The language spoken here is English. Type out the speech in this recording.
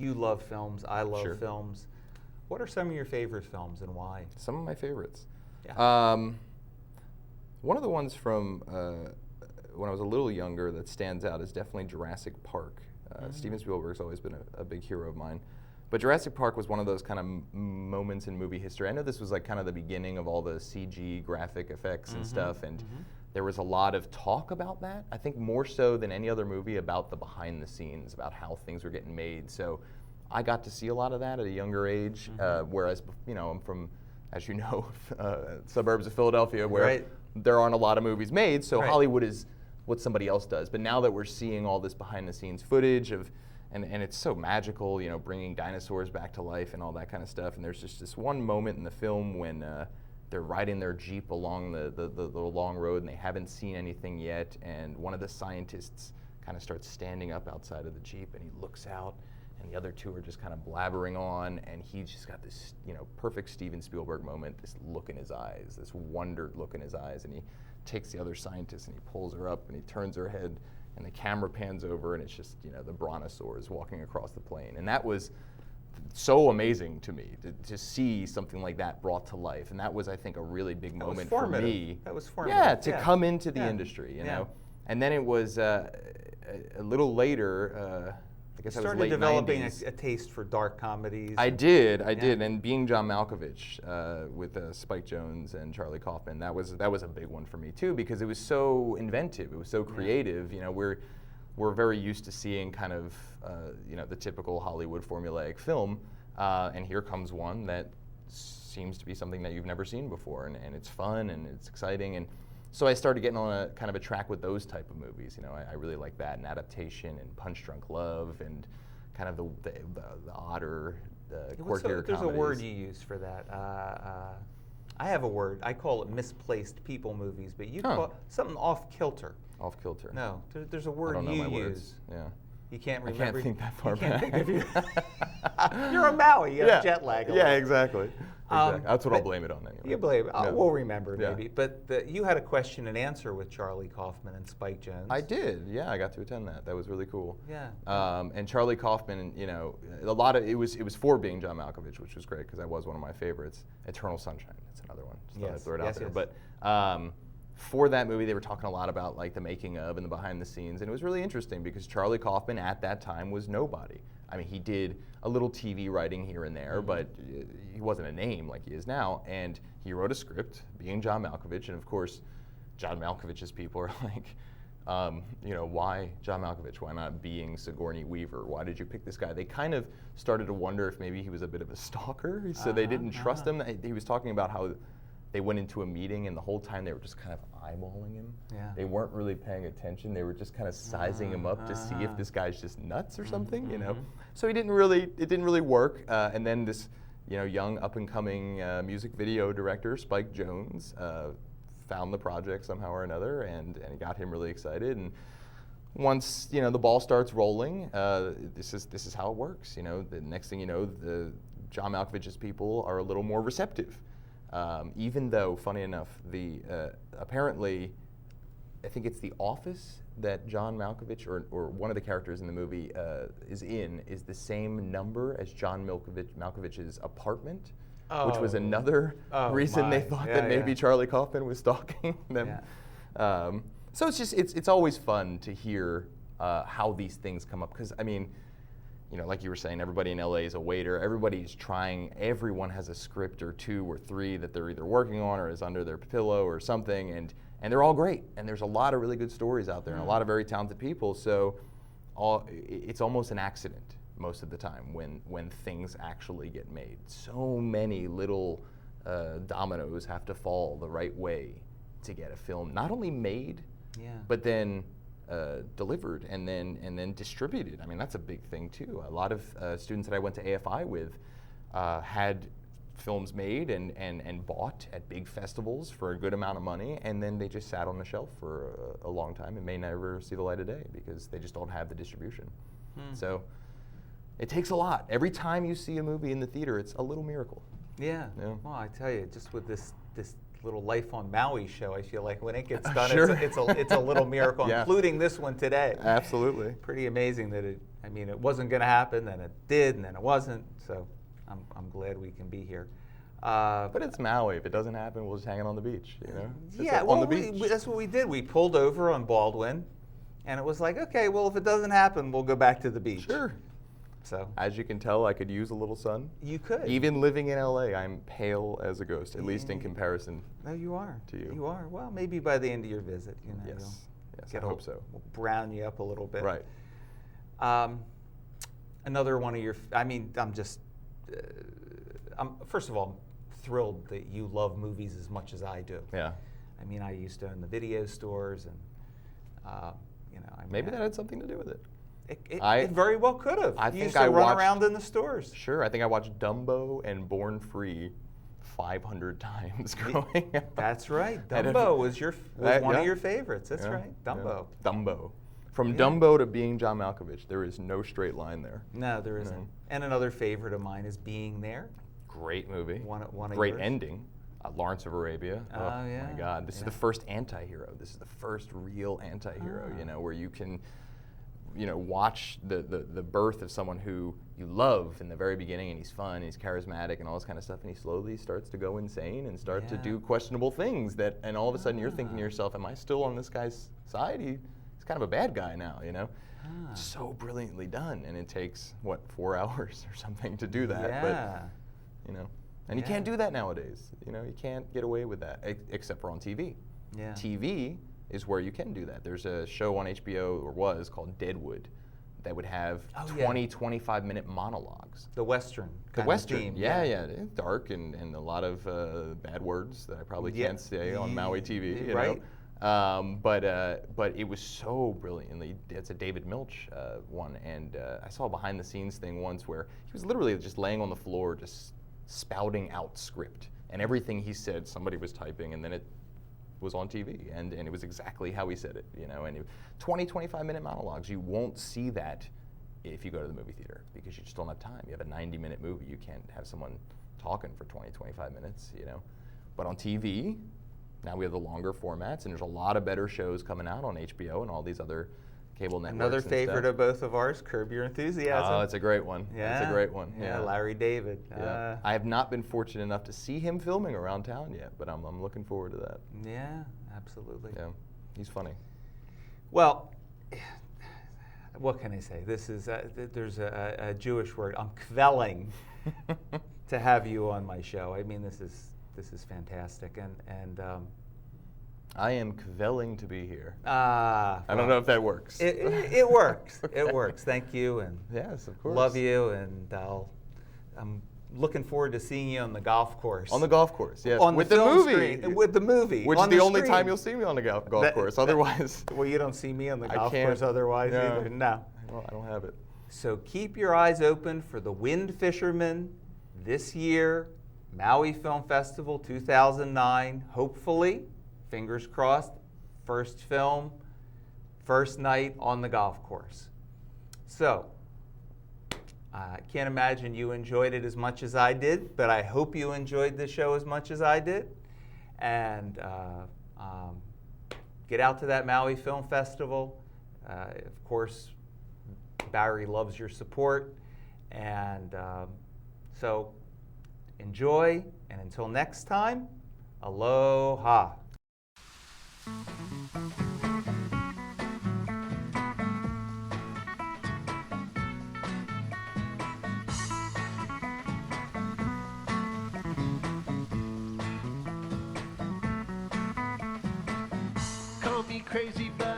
You love films. I love Sure. films. What are some of your favorite films and why? Some of my favorites. Yeah. One of the ones from when I was a little younger that stands out is definitely Jurassic Park. Steven Spielberg's always been a big hero of mine. But Jurassic Park was one of those kind of moments in movie history. I know this was like kind of the beginning of all the CG graphic effects and stuff, and there was a lot of talk about that. I think more so than any other movie about the behind the scenes, about how things were getting made. So I got to see a lot of that at a younger age, whereas, you know, I'm from, as you know, suburbs of Philadelphia, where there aren't a lot of movies made, so Hollywood is what somebody else does. But now that we're seeing all this behind the scenes footage of, and it's so magical, you know, bringing dinosaurs back to life and all that kind of stuff. And there's just this one moment in the film when they're riding their Jeep along the long road and they haven't seen anything yet. And one of the scientists kind of starts standing up outside of the Jeep and he looks out and the other two are just kind of blabbering on. And he's just got this, you know, perfect Steven Spielberg moment, this look in his eyes, this wondered look in his eyes. And he takes the other scientist and he pulls her up and he turns her head. And the camera pans over, and it's just, you know, the brontosaurs walking across the plain. And that was so amazing to me, to see something like that brought to life. And that was, I think, a really big moment for me. That was formative. Yeah, to come into the industry, you know. And then it was a little later, I guess I was late 90s. Started developing a taste for dark comedies. I did. And being John Malkovich with Spike Jonze and Charlie Kaufman, that was a big one for me too, because it was so inventive. It was so creative. You know, we're very used to seeing kind of you know, the typical Hollywood formulaic film, and here comes one that seems to be something that you've never seen before, and it's fun and it's exciting. And so I started getting on a kind of a track with those type of movies. You know, I really like that, and Adaptation and Punch Drunk Love and kind of the odder, quirkier comedies. There's a word you use for that. I have a word. I call it misplaced people movies, but you call it something off kilter. Off kilter. No, there's a word I don't know you my use. Words. Yeah. You can't remember. I can't think that far back. You're a Maui. You have jet lag. Yeah, exactly. That's what I'll blame it on anyway. You blame it. We'll remember maybe. But you had a question and answer with Charlie Kaufman and Spike Jonze. I did. Yeah, I got to attend that. That was really cool. Yeah. And Charlie Kaufman, you know, a lot of it was for being John Malkovich, which was great because that was one of my favorites. Eternal Sunshine. That's another one. Just thought I'd throw it out there. But for that movie, they were talking a lot about like the making of and the behind the scenes, and it was really interesting because Charlie Kaufman at that time was nobody. I mean, he did a little TV writing here and there, but he wasn't a name like he is now. And he wrote a script, being John Malkovich, and of course, John Malkovich's people are like, you know, why John Malkovich? Why not being Sigourney Weaver? Why did you pick this guy? They kind of started to wonder if maybe he was a bit of a stalker, so they didn't trust him. He was talking about how they went into a meeting and the whole time they were just kind of eyeballing him. Yeah. They weren't really paying attention. They were just kind of sizing him up to see if this guy's just nuts or something, you know. So it didn't really work. And then this, you know, young up and coming music video director, Spike Jonze, found the project somehow or another, and it got him really excited. And once, you know, the ball starts rolling, this is how it works. You know, the next thing you know, the John Malkovich's people are a little more receptive. Even though, funny enough, apparently, I think it's The Office that John Malkovich, or one of the characters in the movie is the same number as John Malkovich's apartment, which was another reason they thought that maybe Charlie Kaufman was stalking them. Yeah. So it's always fun to hear how these things come up, because I mean, you know, like you were saying, everybody in LA is a waiter. Everyone has a script or two or three that they're either working on or is under their pillow or something, and they're all great. And there's a lot of really good stories out there and a lot of very talented people. So it's almost an accident most of the time when things actually get made. So many little dominoes have to fall the right way to get a film not only made, but then delivered and then distributed. I mean, that's a big thing too. A lot of students that I went to AFI with had films made and bought at big festivals for a good amount of money, and then they just sat on the shelf for a long time and may never see the light of day because they just don't have the distribution. So it takes a lot. Every time you see a movie in the theater, it's a little miracle. Yeah. Well, I tell you, just with this little Life on Maui show. I feel like when it gets done, Sure. it's a little miracle, Yeah. including this one today. Absolutely. Pretty amazing that it wasn't going to happen, then it did, and then it wasn't. So I'm glad we can be here. But it's Maui. If it doesn't happen, we'll just hang it on the beach, you know? On the beach. That's what we did. We pulled over on Baldwin, and it was like, okay, well, if it doesn't happen, we'll go back to the beach. Sure. So as you can tell, I could use a little sun. You could. Even living in LA, I'm pale as a ghost, at least in comparison. No, you are. To you. You are. Well, maybe by the end of your visit, Yes. Yes, I hope so. We'll brown you up a little bit. Right. Another one of your. I'm just. First of all, thrilled that you love movies as much as I do. Yeah. I used to own the video stores, and maybe that had something to do with it. It very well could have. I you think used to run around in the stores. Sure, I think I watched Dumbo and Born Free 500 times growing up. That's right. Dumbo was one of your favorites. That's right. Dumbo. Yeah. Dumbo. From Dumbo to Being John Malkovich, there is no straight line there. No, there isn't. No. And another favorite of mine is Being There. Great movie. One of Great yours. ending. Lawrence of Arabia. Oh, yeah. My God. This is the first anti-hero. This is the first real anti-hero, where you can watch the birth of someone who you love in the very beginning, and he's fun, and he's charismatic, and all this kind of stuff, and he slowly starts to go insane and start to do questionable things and all of a sudden you're thinking to yourself, am I still on this guy's side? He's kind of a bad guy now, It's so brilliantly done, and it takes, 4 hours or something to do that. Yeah. But, and you can't do that nowadays. You can't get away with that, except for on TV. Yeah. TV is where you can do that. There's a show on HBO, or was, called Deadwood, that would have 25-minute monologues. The Western. The Western, yeah. It's dark and a lot of bad words that I probably can't say on Maui TV. You know? But it was so brilliantly. It's a David Milch one, and I saw a behind-the-scenes thing once where he was literally just laying on the floor, just spouting out script, and everything he said, somebody was typing, and then it was on TV, and it was exactly how he said it, and 25-minute monologues. You won't see that if you go to the movie theater, because you just don't have time. You have a 90-minute movie. You can't have someone talking for 25 minutes, But on TV, now we have the longer formats, and there's a lot of better shows coming out on HBO and all these other cable networks. Another favorite of both of ours, Curb Your Enthusiasm. Oh, it's a great one. Yeah. It's a great one. Yeah, Larry David. Yeah. I have not been fortunate enough to see him filming around town yet, but I'm looking forward to that. Yeah, absolutely. Yeah, he's funny. Well, what can I say? This is there's a Jewish word. I'm kvelling to have you on my show. This is fantastic, and I am kvelling to be here. I don't know if that works. It works. It works. Thank you, and yes, of course. Love you, and I'm looking forward to seeing you on the golf course. On the golf course, yes. On with the movie. Screen, with the movie. Which is the only time you'll see me on the golf course. Otherwise. Well, you don't see me on the golf course otherwise either. No. I don't have it. So keep your eyes open for the Windfisherman this year, Maui Film Festival 2009. Hopefully, fingers crossed, first film, first night on the golf course. So, I can't imagine you enjoyed it as much as I did, but I hope you enjoyed the show as much as I did. And get out to that Maui Film Festival. Of course, Barry loves your support. And so enjoy, and until next time, aloha. Call me crazy, but